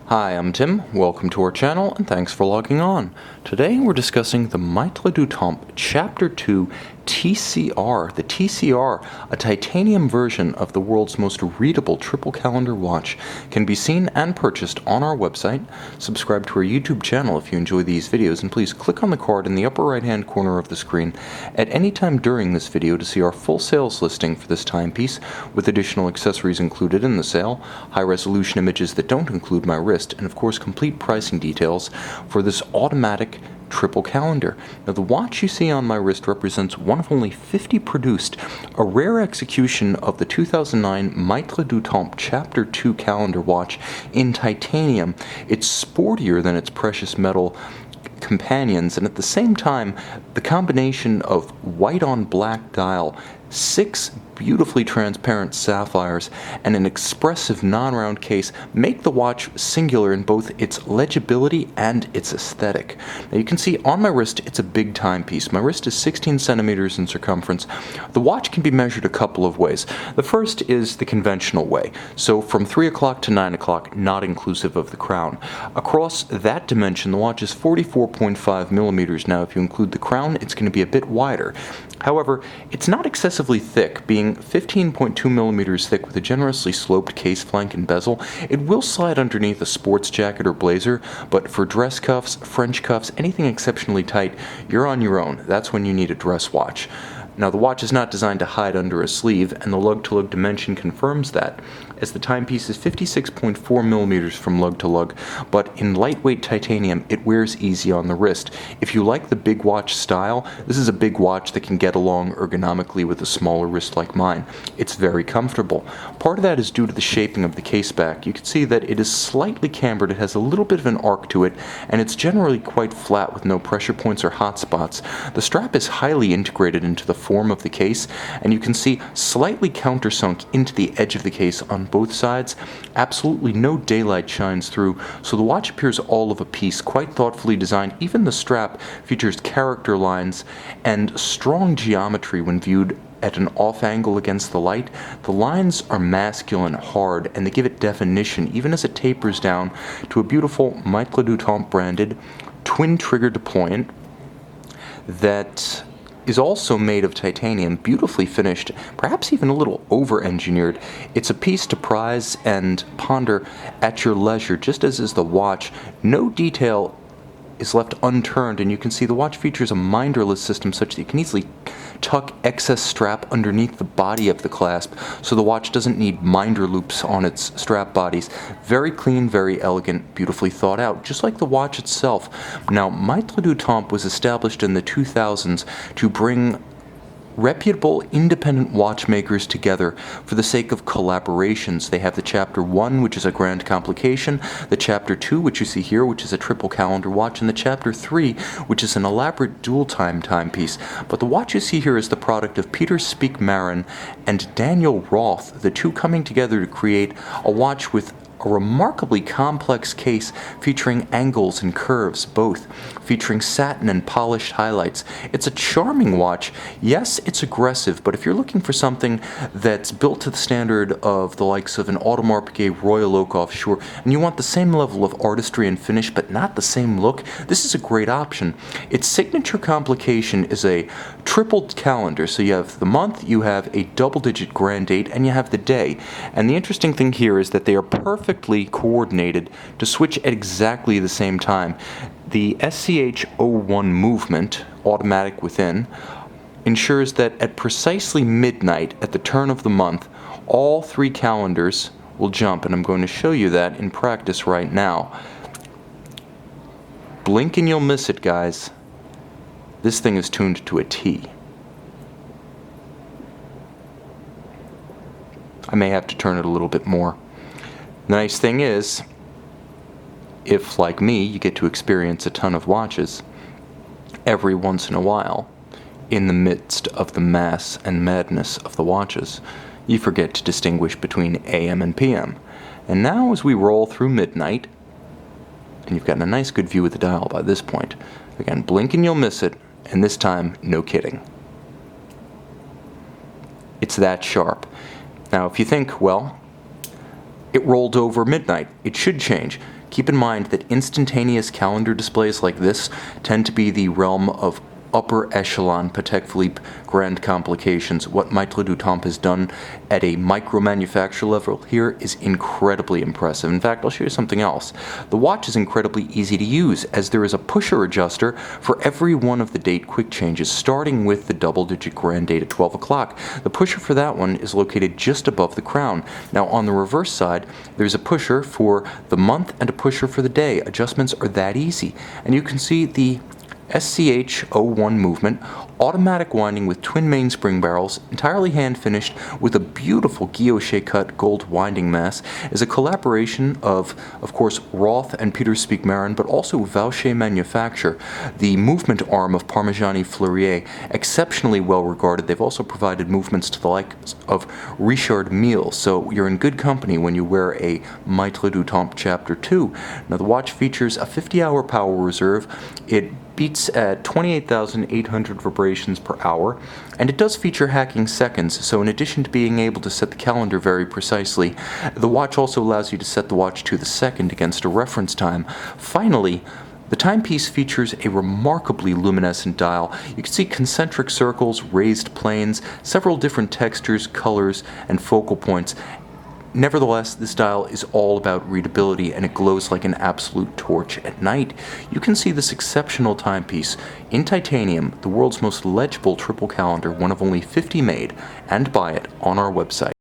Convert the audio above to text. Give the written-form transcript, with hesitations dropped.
Hi, I'm Tim. Welcome to our channel and thanks for logging on. Today we're discussing the Maitres du Temps Chapter 2 TCR. The TCR, a titanium version of the world's most readable triple calendar watch, can be seen and purchased on our website. Subscribe to our YouTube channel if you enjoy these videos, and please click on the card in the upper right hand corner of the screen at any time during this video to see our full sales listing for this timepiece with additional accessories included in the sale, high resolution images that don't include my wrist, and of course complete pricing details for this automatic triple calendar. Now the watch you see on my wrist represents one of only 50 produced, a rare execution of the 2009 Maitres du Temps Chapter 2 calendar watch in titanium. It's sportier than its precious metal companions, and at the same time the combination of white on black dial, 6 beautifully transparent sapphires, and an expressive non-round case make the watch singular in both its legibility and its aesthetic. Now you can see on my wrist it's a big timepiece. My wrist is 16 centimeters in circumference. The watch can be measured a couple of ways. The first is the conventional way, so from 3 o'clock to 9 o'clock, not inclusive of the crown. Across that dimension the watch is 44.5 millimeters. Now if you include the crown it's going to be a bit wider. However, it's not excessively thick, being 15.2 millimeters thick with a generously sloped case flank and bezel. It will slide underneath a sports jacket or blazer, but for dress cuffs, French cuffs, anything exceptionally tight, you're on your own. That's when you need a dress watch. Now the watch is not designed to hide under a sleeve, and the lug-to-lug dimension confirms that, as the timepiece is 56.4 millimeters from lug to lug, but in lightweight titanium it wears easy on the wrist. If you like the big watch style, this is a big watch that can get along ergonomically with a smaller wrist like mine. It's very comfortable. Part of that is due to the shaping of the case back. You can see that it is slightly cambered, it has a little bit of an arc to it, and it's generally quite flat with no pressure points or hot spots. The strap is highly integrated into the form of the case, and you can see slightly countersunk into the edge of the case on both sides. Absolutely no daylight shines through, so the watch appears all of a piece, quite thoughtfully designed. Even the strap features character lines and strong geometry when viewed at an off angle against the light. The lines are masculine, hard, and they give it definition even as it tapers down to a beautiful Maitres du Temps branded twin trigger deployant that is also made of titanium, beautifully finished, perhaps even a little over-engineered. It's a piece to prize and ponder at your leisure, just as is the watch. No detail is left unturned, and you can see the watch features a minderless system such that you can easily tuck excess strap underneath the body of the clasp, so the watch doesn't need minder loops on its strap bodies. Very clean, very elegant, beautifully thought out, just like the watch itself. Now, Maitres du Temps was established in the 2000s to bring reputable independent watchmakers together for the sake of collaborations. They have the Chapter 1, which is a grand complication, the Chapter 2, which you see here, which is a triple calendar watch, and the Chapter 3, which is an elaborate dual-time timepiece. But the watch you see here is the product of Peter Speak-Marin and Daniel Roth, the two coming together to create a watch with a remarkably complex case featuring angles and curves, both featuring satin and polished highlights. It's a charming watch. Yes, it's aggressive, but if you're looking for something that's built to the standard of the likes of an Audemars Piguet Royal Oak Offshore, and you want the same level of artistry and finish but not the same look, this is a great option. Its signature complication is a tripled calendar, so you have the month, you have a double-digit grand date, and you have the day. And the interesting thing here is that they are perfectly coordinated to switch at exactly the same time. The SCH-01 movement, automatic within, ensures that at precisely midnight at the turn of the month, all 3 calendars will jump, and I'm going to show you that in practice right now. Blink and you'll miss it, guys. This thing is tuned to a T. I may have to turn it a little bit more. The nice thing is, if, like me, you get to experience a ton of watches, every once in a while, in the midst of the mass and madness of the watches, you forget to distinguish between AM and PM. And now as we roll through midnight, and you've gotten a nice good view of the dial by this point, again, blink and you'll miss it, and this time, no kidding. It's that sharp. Now, if you think, well, it rolled over midnight, it should change. Keep in mind that instantaneous calendar displays like this tend to be the realm of upper echelon Patek Philippe grand complications. What Maitres du Temps has done at a micro manufacturer level here is incredibly impressive. In fact, I'll show you something else. The watch is incredibly easy to use, as there is a pusher adjuster for every one of the date quick changes, starting with the double-digit grand date at 12 o'clock. The pusher for that one is located just above the crown. Now, on the reverse side, there's a pusher for the month and a pusher for the day. Adjustments are that easy. And you can see the SCH-01 movement, automatic winding with twin mainspring barrels, entirely hand-finished with a beautiful guilloche cut gold winding mass, is a collaboration of course, Roth and Peter Speak-Marin, but also Vaucher Manufacture, the movement arm of Parmigiani Fleurier, exceptionally well regarded. They've also provided movements to the likes of Richard Mille, so you're in good company when you wear a Maitres du Temps Chapter 2. Now, the watch features a 50-hour power reserve. It beats at 28,800 vibrations per hour, and it does feature hacking seconds, so in addition to being able to set the calendar very precisely, the watch also allows you to set the watch to the second against a reference time. Finally, the timepiece features a remarkably luminescent dial. You can see concentric circles, raised planes, several different textures, colors, and focal points. Nevertheless, this dial is all about readability, and it glows like an absolute torch at night. You can see this exceptional timepiece in titanium, the world's most legible triple calendar, one of only 50 made, and buy it on our website.